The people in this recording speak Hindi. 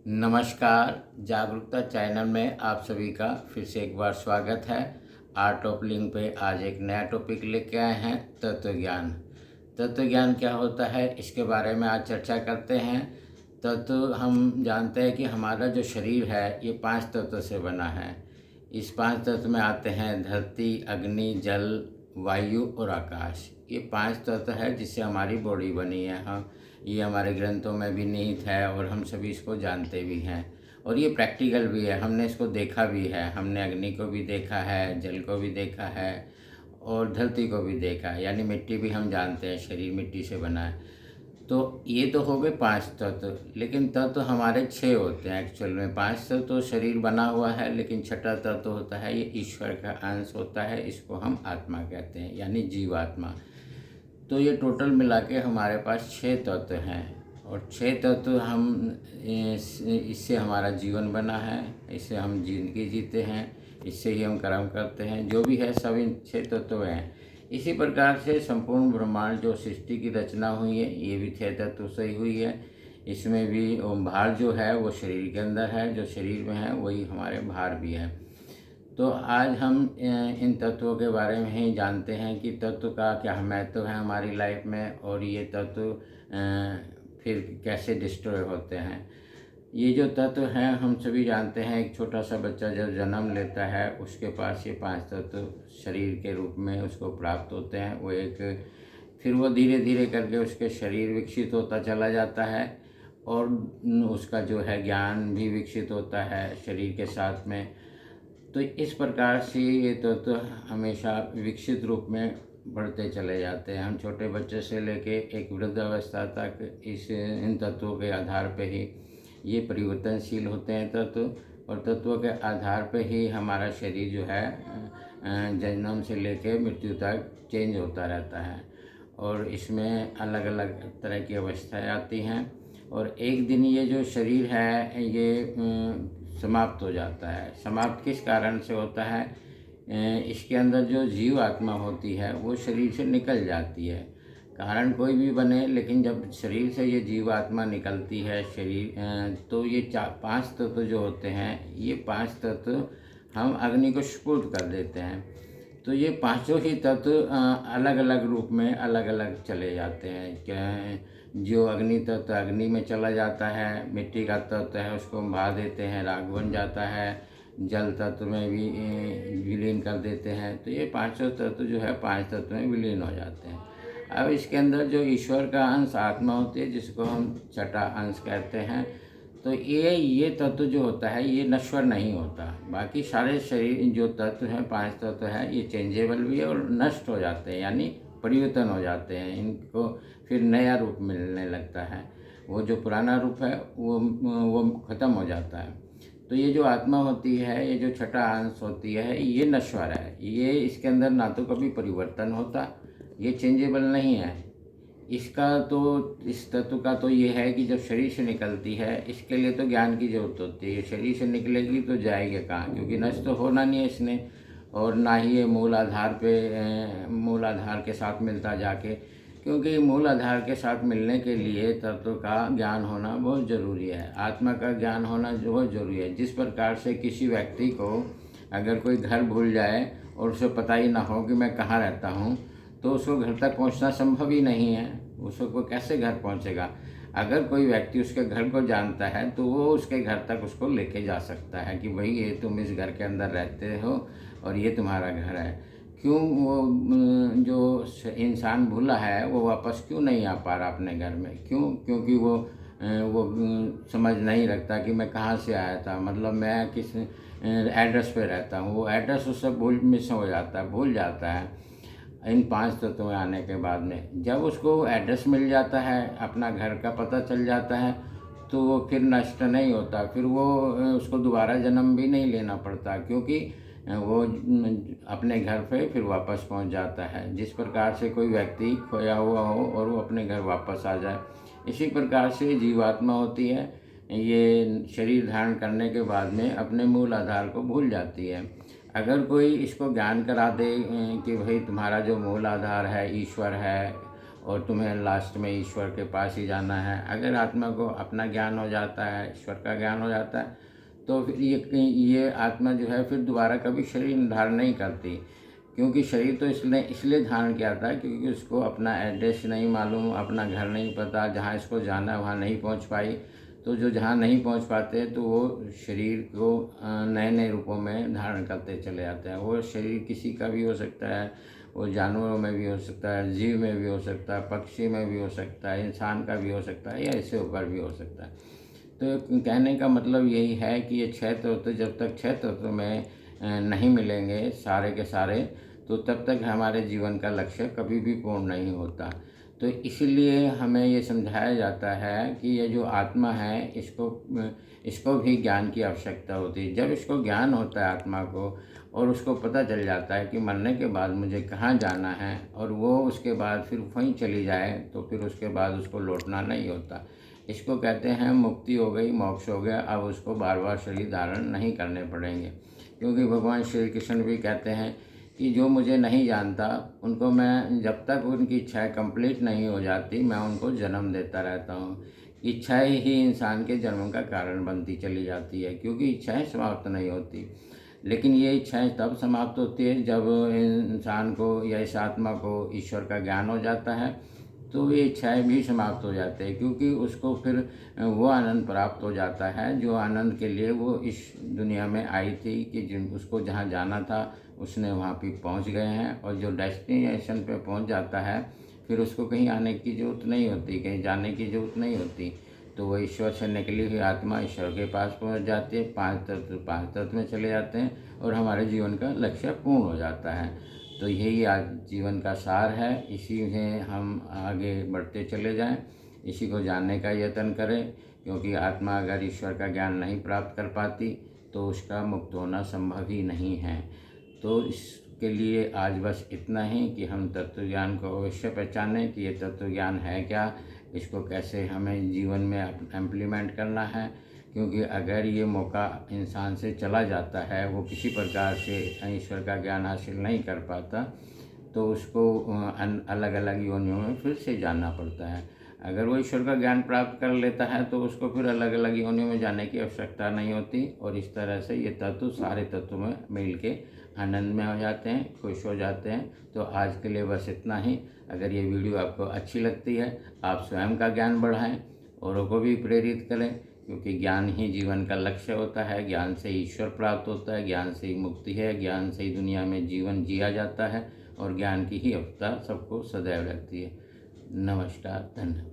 नमस्कार। जागरूकता चैनल में आप सभी का फिर से एक बार स्वागत है। आर्ट ऑफ लिविंग पे आज एक नया टॉपिक लेके आए हैं, तत्व ज्ञान। तत्व ज्ञान क्या होता है, इसके बारे में आज चर्चा करते हैं। तत्व हम जानते हैं कि हमारा जो शरीर है ये 5 तत्व से बना है। इस 5 तत्व में आते हैं धरती, अग्नि, जल, वायु और आकाश। ये 5 तत्व है जिससे हमारी बॉडी बनी है। हम ये हमारे ग्रंथों में भी निहित है और हम सभी इसको जानते भी हैं और ये प्रैक्टिकल भी है। हमने इसको देखा भी है, हमने अग्नि को भी देखा है, जल को भी देखा है और धरती को भी देखा है। यानी मिट्टी भी हम जानते हैं, शरीर मिट्टी से बना है। तो ये तो हो गए 5 तत्व, लेकिन तत्व हमारे 6 होते हैं एक्चुअल में। 5 तत्व तो शरीर बना हुआ है, लेकिन छठा तत्व होता है ये ईश्वर का अंश होता है। इसको हम आत्मा कहते हैं, यानी जीवात्मा। तो ये टोटल मिला के हमारे पास 6 तत्व हैं और 6 तत्व हम इससे हमारा जीवन बना है, इससे हम जिंदगी जीते हैं, इससे ही हम कर्म करते हैं। जो भी है सब इन 6 तत्व हैं। इसी प्रकार से संपूर्ण ब्रह्मांड जो सृष्टि की रचना हुई है ये भी 6 तत्व से ही हुई है। इसमें भी भार जो है वो शरीर के अंदर है, जो शरीर में है वही हमारे भार भी है। तो आज हम इन तत्वों के बारे में ही जानते हैं कि तत्व का क्या महत्व है हमारी लाइफ में और ये तत्व फिर कैसे डिस्ट्रॉय होते हैं। ये जो तत्व हैं हम सभी जानते हैं। एक छोटा सा बच्चा जब जन्म लेता है उसके पास ये 5 तत्व शरीर के रूप में उसको प्राप्त होते हैं। वो एक फिर वो धीरे धीरे करके उसके शरीर विकसित होता चला जाता है और उसका जो है ज्ञान भी विकसित होता है शरीर के साथ में। तो इस प्रकार से ये तत्व हमेशा विकसित रूप में बढ़ते चले जाते हैं। हम छोटे बच्चे से लेके एक वृद्धावस्था तक इन तत्वों के आधार पे ही ये परिवर्तनशील होते हैं तत्व, और तत्वों के आधार पे ही हमारा शरीर जो है जन्म से लेके मृत्यु तक चेंज होता रहता है और इसमें अलग अलग तरह की अवस्थाएं आती हैं। और एक दिन ये जो शरीर है ये समाप्त हो जाता है। समाप्त किस कारण से होता है? इसके अंदर जो जीव आत्मा होती है वो शरीर से निकल जाती है। कारण कोई भी बने, लेकिन जब शरीर से ये जीव आत्मा निकलती है तो ये 5 तत्व जो होते हैं ये 5 तत्व हम अग्नि को सुपुर्द कर देते हैं। तो ये पांचों ही तत्व अलग अलग रूप में अलग अलग चले जाते हैं। जो अग्नि तत्व अग्नि में चला जाता है, मिट्टी का तत्व है उसको हम भा देते हैं, राख बन जाता है। जल तत्व में भी विलीन कर देते हैं। तो ये पांचों तत्व जो है 5 तत्व में विलीन हो जाते हैं। अब इसके अंदर जो ईश्वर का अंश आत्मा होती है जिसको हम छठा अंश कहते हैं, तो ये तत्व जो होता है ये नश्वर नहीं होता। बाकी सारे शरीर जो तत्व हैं 5 तत्व है ये चेंजेबल भी है और नष्ट हो जाते हैं, यानी परिवर्तन हो जाते हैं। इनको फिर नया रूप मिलने लगता है। वो जो पुराना रूप है वो ख़त्म हो जाता है। तो ये जो आत्मा होती है, ये जो छठा अंश होती है ये नश्वर है। ये इसके अंदर ना तो कभी परिवर्तन होता, ये चेंजेबल नहीं है। इसका तो इस तत्व का तो ये है कि जब शरीर से निकलती है इसके लिए तो ज्ञान की जरूरत होती है। शरीर से निकलेगी तो जाएगी कहाँ, क्योंकि नष्ट तो होना नहीं है इसने, और ना ही ये मूल आधार के साथ मिलता जाके। क्योंकि मूल आधार के साथ मिलने के लिए तत्व का ज्ञान होना बहुत ज़रूरी है, आत्मा का ज्ञान होना बहुत ज़रूरी है। जिस प्रकार से किसी व्यक्ति को अगर कोई घर भूल जाए और उसे पता ही ना हो कि मैं कहाँ रहता हूँ, तो उसको घर तक पहुंचना संभव ही नहीं है। उसको कैसे घर पहुंचेगा? अगर कोई व्यक्ति उसके घर को जानता है तो वो उसके घर तक उसको लेके जा सकता है कि भाई ये तुम इस घर के अंदर रहते हो और ये तुम्हारा घर है। क्यों वो जो इंसान भूला है वो वापस क्यों नहीं आ पा रहा अपने घर में? क्यों? क्योंकि वो समझ नहीं रखता कि मैं कहाँ से आया था, मतलब मैं किस एड्रेस पे रहता हूँ। वो एड्रेस उससे मिस हो जाता है, भूल जाता है। इन 5 तत्वों में आने के बाद में जब उसको एड्रेस मिल जाता है, अपना घर का पता चल जाता है, तो वो फिर नष्ट नहीं होता। फिर वो उसको दोबारा जन्म भी नहीं लेना पड़ता, क्योंकि वो अपने घर पे फिर वापस पहुंच जाता है। जिस प्रकार से कोई व्यक्ति खोया हुआ हो और वो अपने घर वापस आ जाए, इसी प्रकार से जीवात्मा होती है, ये शरीर धारण करने के बाद में अपने मूल आधार को भूल जाती है। अगर कोई इसको ज्ञान करा दे कि भाई तुम्हारा जो मूल आधार है ईश्वर है और तुम्हें लास्ट में ईश्वर के पास ही जाना है। अगर आत्मा को अपना ज्ञान हो जाता है, ईश्वर का ज्ञान हो जाता है, तो फिर ये आत्मा जो है फिर दोबारा कभी शरीर धारण नहीं करती। क्योंकि शरीर तो इसलिए धारण किया था क्योंकि उसको अपना एड्रेस नहीं मालूम, अपना घर नहीं पता, जहाँ इसको जाना है वहाँ नहीं पहुँच पाई। तो जो जहाँ नहीं पहुँच पाते तो वो शरीर को नए नए रूपों में धारण करते चले जाते हैं। वो शरीर किसी का भी हो सकता है, वो जानवरों में भी हो सकता है, जीव में भी हो सकता है, पक्षी में भी हो सकता है, इंसान का भी हो सकता है, या इससे ऊपर भी हो सकता है। तो कहने का मतलब यही है कि ये 6 तत्व जब तक 6 तत्व में नहीं मिलेंगे सारे के सारे, तो तब तक हमारे जीवन का लक्ष्य कभी भी पूर्ण नहीं होता। तो इसीलिए हमें ये समझाया जाता है कि ये जो आत्मा है इसको भी ज्ञान की आवश्यकता होती है। जब इसको ज्ञान होता है आत्मा को, और उसको पता चल जाता है कि मरने के बाद मुझे कहाँ जाना है, और वो उसके बाद फिर वहीं चली जाए, तो फिर उसके बाद उसको लौटना नहीं होता। इसको कहते हैं मुक्ति हो गई, मोक्ष हो गया। अब उसको बार बार शरीर धारण नहीं करने पड़ेंगे। क्योंकि भगवान श्री कृष्ण भी कहते हैं कि जो मुझे नहीं जानता उनको मैं, जब तक उनकी इच्छाएं कंप्लीट नहीं हो जाती, मैं उनको जन्म देता रहता हूँ। इच्छाएं ही इंसान के जन्म का कारण बनती चली जाती है, क्योंकि इच्छाएं समाप्त नहीं होती। लेकिन ये इच्छाएं तब समाप्त होती है जब इंसान को या इस आत्मा को ईश्वर का ज्ञान हो जाता है, तो ये इच्छाएं भी समाप्त हो जाते हैं। क्योंकि उसको फिर वो आनंद प्राप्त हो जाता है जो आनंद के लिए वो इस दुनिया में आई थी, कि उसको जहाँ जाना था उसने वहाँ पे पहुँच गए हैं। और जो डेस्टिनेशन पे पहुँच जाता है, फिर उसको कहीं आने की ज़रूरत नहीं होती, कहीं जाने की ज़रूरत नहीं होती। तो वो ईश्वर से निकली हुई आत्मा ईश्वर के पास पहुँच जाती है, 5 तत्व में चले जाते हैं, और हमारे जीवन का लक्ष्य पूर्ण हो जाता है। तो यही आज जीवन का सार है। इसी में हम आगे बढ़ते चले जाएं, इसी को जानने का यत्न करें। क्योंकि आत्मा अगर ईश्वर का ज्ञान नहीं प्राप्त कर पाती तो उसका मुक्त होना संभव ही नहीं है। तो इसके लिए आज बस इतना ही कि हम तत्व ज्ञान को अवश्य पहचानें कि ये तत्व ज्ञान है क्या, इसको कैसे हमें जीवन में इम्प्लीमेंट करना है। क्योंकि अगर ये मौका इंसान से चला जाता है, वो किसी प्रकार से ईश्वर का ज्ञान हासिल नहीं कर पाता, तो उसको अलग अलग योनियों में फिर से जाना पड़ता है। अगर वो ईश्वर का ज्ञान प्राप्त कर लेता है तो उसको फिर अलग अलग योनियों में जाने की आवश्यकता नहीं होती। और इस तरह से ये तत्व सारे तत्वों में मिल के आनंद में हो जाते हैं, खुश हो जाते हैं। तो आज के लिए बस इतना ही। अगर ये वीडियो आपको अच्छी लगती है, आप स्वयं का ज्ञान बढ़ाएं, औरों को भी प्रेरित करें। क्योंकि ज्ञान ही जीवन का लक्ष्य होता है, ज्ञान से ईश्वर प्राप्त होता है, ज्ञान से ही मुक्ति है, ज्ञान से ही दुनिया में जीवन जिया जाता है, और ज्ञान की ही अवस्था सबको सदैव रहती है। नमस्कार, धन्यवाद।